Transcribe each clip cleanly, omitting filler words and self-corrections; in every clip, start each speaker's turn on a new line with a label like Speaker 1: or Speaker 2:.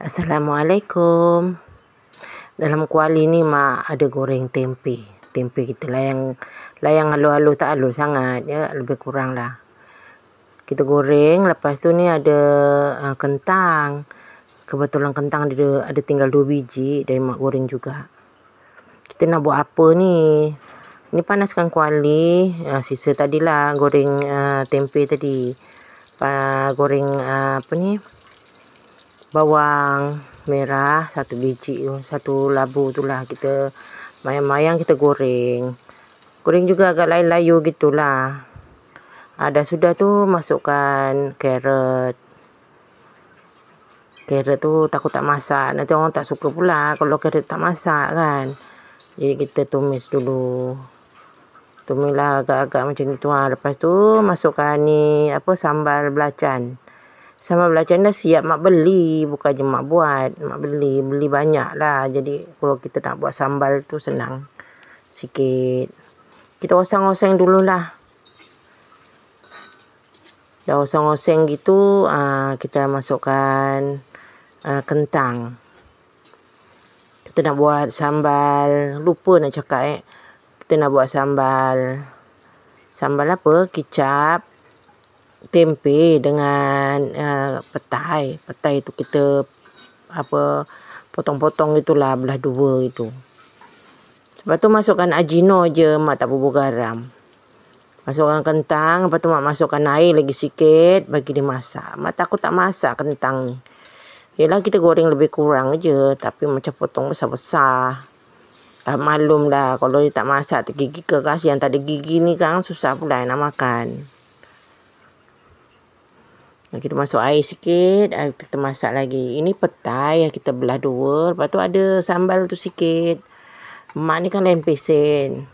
Speaker 1: Assalamualaikum. Dalam kuali ni mak ada goreng tempe. Tempe kita layang halus-halus, tak halus sangat ya, lebih kurang lah. Kita goreng, lepas tu ni ada kentang. Kebetulan kentang ada tinggal 2 biji dari mak goreng juga. Kita nak buat apa ni? Ni panaskan kuali, sisa tadilah goreng tempe tadi. Goreng bawang merah 1 biji tu, 1 labu tu lah, kita mayang-mayang kita goreng juga agak layu gitulah. Dah sudah tu masukkan carrot tu takut tak masak, nanti orang tak suka pula kalau carrot tak masak kan. Jadi kita tumis dulu, tumislah agak-agak macam itu. Lepas tu masukkan ni sambal belacan. Sambal belacan dah siap mak beli, bukannya mak buat. Mak beli banyak lah. Jadi kalau kita nak buat sambal tu senang sikit. Kita osang-oseng dululah. Dah osang-oseng gitu, kita masukkan kentang. Kita nak buat sambal, lupa nak cakap kita nak buat sambal apa? Kicap tempe dengan petai. Petai tu kita potong-potong itulah, belah 2 itu. Lepas tu masukkan ajino je, mak tak bubur garam. Masukkan kentang, lepas tu mak masukkan air lagi sikit bagi dia masak. Mak takut tak masak kentang ni. Yelah kita goreng lebih kurang je, tapi macam potong besar-besar. Tak maklum lah kalau dia tak masak tergigit ke, kasihan tak ada gigi ni kan, susah pula nak makan. Kita masuk air sikit, kita masak lagi. Ini petai yang kita belah 2, lepas tu ada sambal tu sikit. Mak ni kan lain pesen.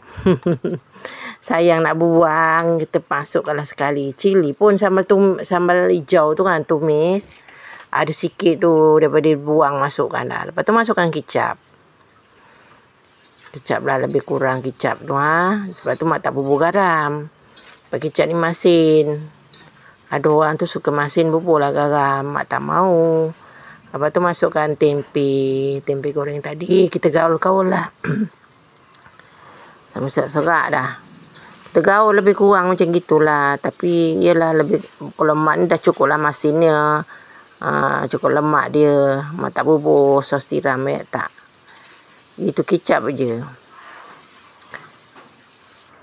Speaker 1: Sayang nak buang, kita masukkanlah sekali. Cili pun sambal hijau tu kan, tumis. Ada sikit tu daripada buang, masukkan lah. Lepas tu masukkan kicap. Kicap lah, lebih kurang kicap tu. Sebab tu mak tak bubur garam. Sebab kicap ni masin. Ada orang tu suka masin bubur lah garam. Mak tak mau. Lepas tu masukkan tempe goreng tadi. Kita gaul-gaul lah. Sampai serak dah. Kita gaul lebih kurang macam gitulah. Tapi yelah lebih, kalau mak ni dah cukup lah masinnya. Cukup lemak dia. Mak tak bubur sos tiram tak. Itu kicap je.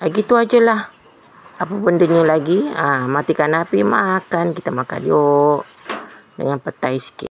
Speaker 1: Gitu ajalah. Apa bendanya lagi? Matikan api, makan. Kita makan yuk. Dengan petai sikit.